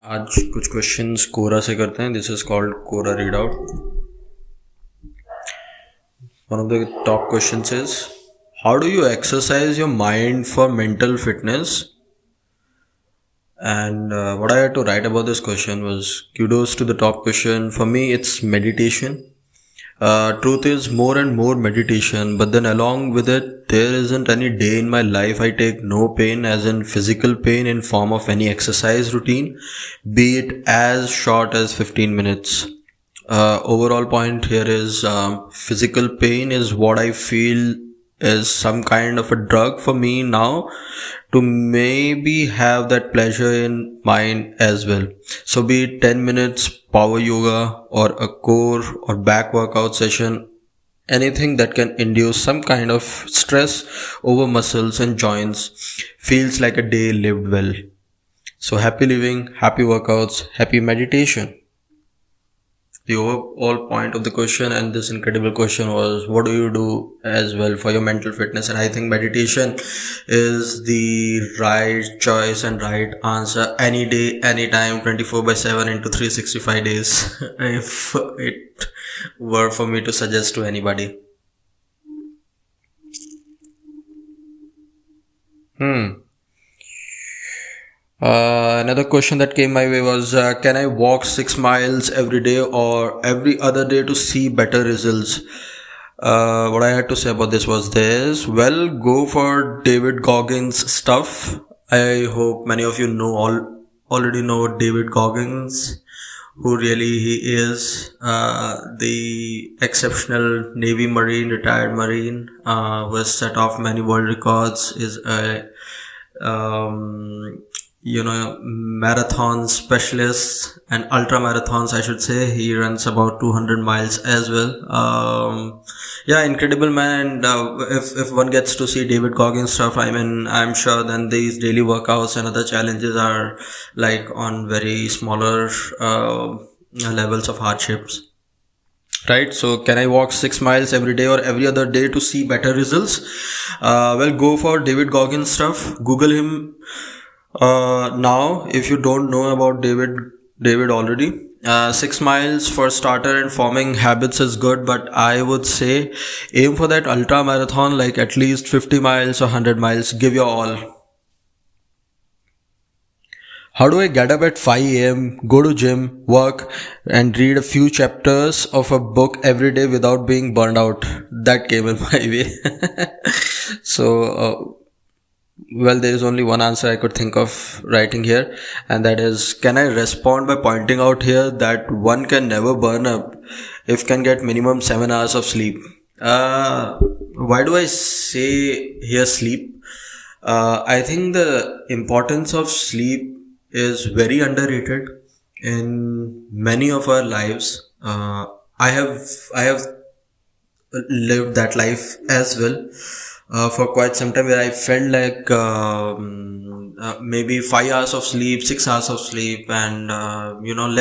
आज कुछ क्वेश्चंस कोरा से करते हैं. This is called Quora read out. One of the top questions is, how do you exercise your mind for mental fitness? And what I had to write about this question was, kudos to the top question. For me, it's meditation. Truth is more and more meditation, but then along with it, there isn't any day in my life I take no pain, as in physical pain in form of any exercise routine, be it as short as 15 minutes. Overall point here is physical pain is what I feel is some kind of a drug for me now to maybe have that pleasure in mind as well. So be it 10 minutes power yoga or a core or back workout session, anything that can induce some kind of stress over muscles and joints feels like a day lived well. So happy living, happy workouts, happy meditation. The overall point of the question and this incredible question was, what do you do as well for your mental fitness? And I think meditation is the right choice and right answer any day, anytime, 24/7 into 365 days. If it were for me to suggest to anybody. Another question that came my way was, can I walk 6 miles every day or every other day to see better results? What I had to say about this was this. Well, go for David Goggins stuff. I hope many of you already know David Goggins, who really he is, the exceptional Navy Marine, retired Marine, who has set off many world records, is a marathon specialist and ultra marathons, I should say. He runs about 200 miles as well. Incredible man. And if one gets to see David Goggins stuff, I'm sure then these daily workouts and other challenges are like on very smaller levels of hardships. Right, so can I walk 6 miles every day or every other day to see better results? Well, go for David Goggins stuff. Google him now if you don't know about David already. 6 miles for starter and forming habits is good, but I would say aim for that ultra marathon, like at least 50 miles or 100 miles. Give your all. How do I get up at 5 a.m., go to gym, work, and read a few chapters of a book every day without being burned out? That came in my way. So, well, there is only one answer I could think of writing here, and that is, can I respond by pointing out here that one can never burn up if can get minimum 7 hours of sleep? Why do I say here sleep? I think the importance of sleep is very underrated in many of our lives. I have lived that life as well for quite some time, where I felt like maybe 5 hours of sleep, 6 hours of sleep, and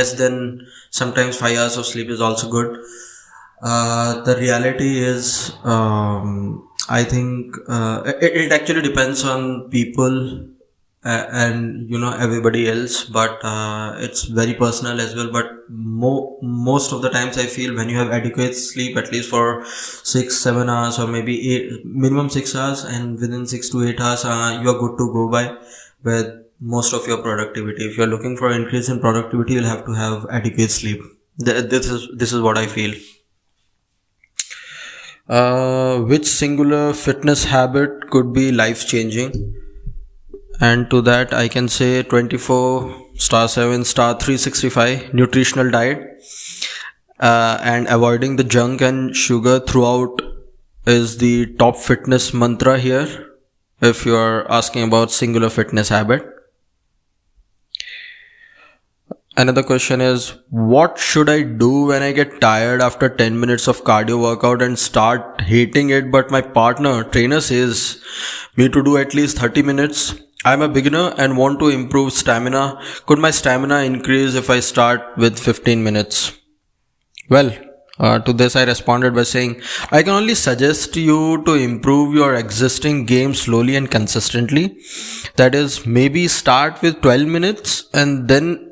less than sometimes 5 hours of sleep is also good. The reality is, I think it actually depends on people and everybody else, but it's very personal as well. But most of the times I feel when you have adequate sleep, at least for 6-7 hours or maybe 8, minimum 6 hours, and within 6 to 8 hours you are good to go by with most of your productivity. If you are looking for an increase in productivity, you'll have to have adequate sleep. This is what I feel. Which singular fitness habit could be life changing? And to that I can say 24/7/365 nutritional diet, and avoiding the junk and sugar throughout is the top fitness mantra here, if you are asking about singular fitness habit. Another question is, what should I do when I get tired after 10 minutes of cardio workout and start hating it, but my trainer says me to do at least 30 minutes? I'm a beginner and want to improve stamina. Could my stamina increase if I start with 15 minutes? Well, to this I responded by saying, I can only suggest you to improve your existing game slowly and consistently. That is, maybe start with 12 minutes and then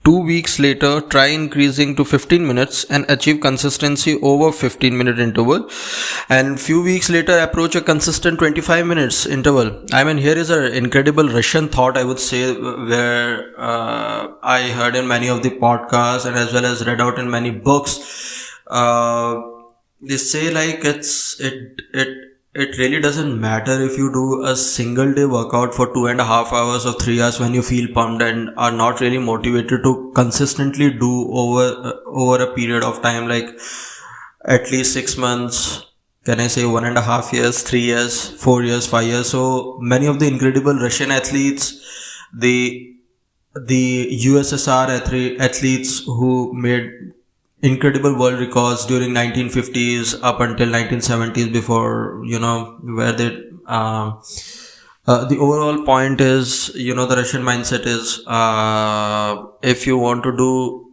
2 weeks later, try increasing to 15 minutes and achieve consistency over 15-minute interval. And few weeks later, approach a consistent 25 minutes interval. I mean, here is an incredible Russian thought, I would say, where I heard in many of the podcasts and as well as read out in many books. They say like it really doesn't matter if you do a single day workout for 2.5 hours or 3 hours when you feel pumped and are not really motivated to consistently do over a period of time, like at least 6 months, can I say 1.5 years, 3 years, 4 years, 5 years. So many of the incredible Russian athletes, the USSR athletes who made incredible world records during 1950s up until 1970s, before, where they the overall point is, the Russian mindset is, if you want to do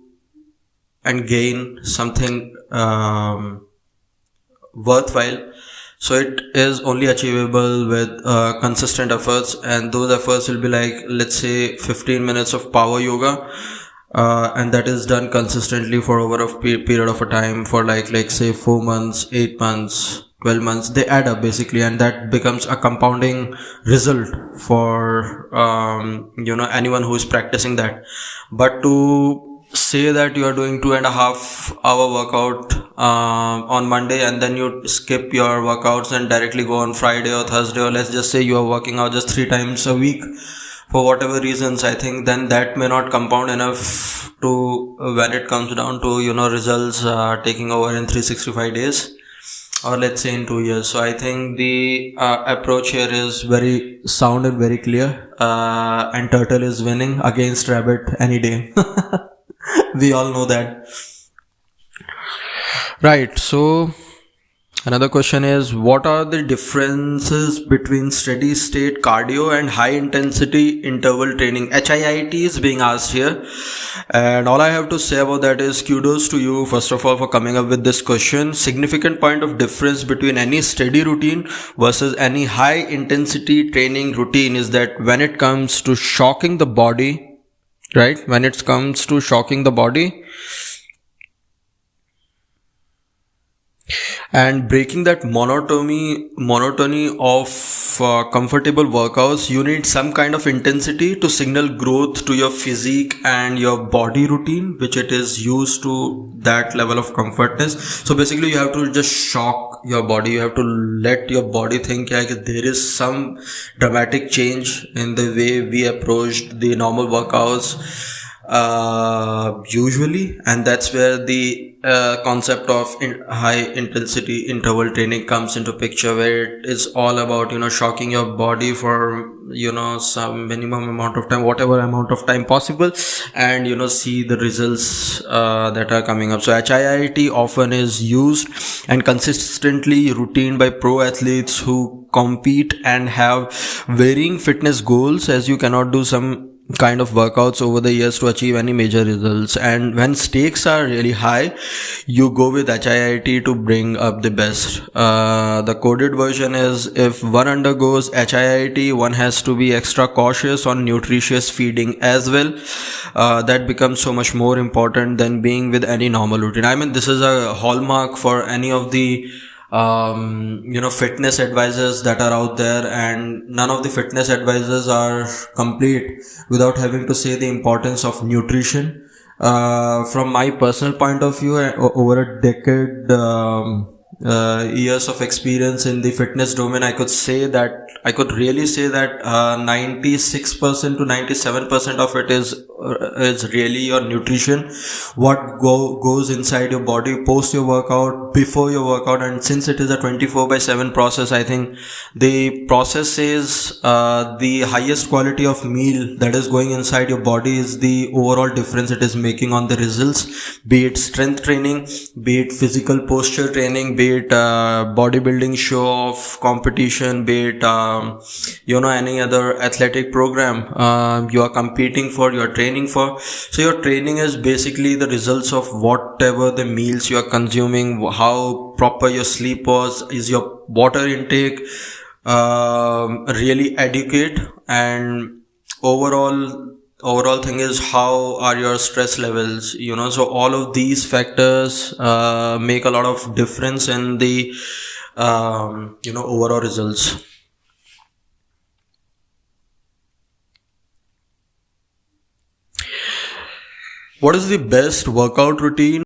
and gain something worthwhile, so it is only achievable with consistent efforts, and those efforts will be like, let's say 15 minutes of power yoga, and that is done consistently for over a period of a time for like say 4 months, 8 months, 12 months. They add up basically, and that becomes a compounding result for anyone who is practicing that. But to say that you are doing 2.5 hour workout on Monday and then you skip your workouts and directly go on Friday or Thursday, or let's just say you are working out just 3 times a week for whatever reasons, I think then that may not compound enough to when it comes down to results taking over in 365 days, or let's say in 2 years. So I think the approach here is very sound and very clear, and turtle is winning against rabbit any day. We all know that, right? So another question is, what are the differences between steady state cardio and high intensity interval training? HIIT is being asked here, and all I have to say about that is kudos to you, first of all, for coming up with this question. Significant point of difference between any steady routine versus any high intensity training routine is that when it comes to shocking the body, right? When it comes to shocking the body and breaking that monotony of comfortable workouts, you need some kind of intensity to signal growth to your physique and your body routine, which it is used to that level of comfortness. So basically you have to just shock your body. You have to let your body think like there is some dramatic change in the way we approached the normal workouts usually, and that's where the concept of high intensity interval training comes into picture, where it is all about shocking your body for some minimum amount of time, whatever amount of time possible, and see the results that are coming up. So HIIT often is used and consistently routine by pro athletes who compete and have varying fitness goals, as you cannot do some kind of workouts over the years to achieve any major results. And when stakes are really high, you go with HIIT to bring up the best. The coded version is, if one undergoes HIIT, one has to be extra cautious on nutritious feeding as well. That becomes so much more important than being with any normal routine. I mean, this is a hallmark for any of the fitness advisors that are out there, and none of the fitness advisors are complete without having to say the importance of nutrition. From my personal point of view, over a decade, years of experience in the fitness domain, I could really say that 96% to 97% of it is really your nutrition, what goes inside your body post your workout, before your workout. And since it is a 24/7 process, I think the process says the highest quality of meal that is going inside your body is the overall difference it is making on the results, be it strength training, be it physical posture training, be it bodybuilding show off competition, be it any other athletic program you are competing for, you are training for. So your training is basically the results of whatever the meals you are consuming, how proper your sleep was, is your water intake really adequate, and overall overall thing is how are your stress levels, so all of these factors make a lot of difference in the overall results. What is the best workout routine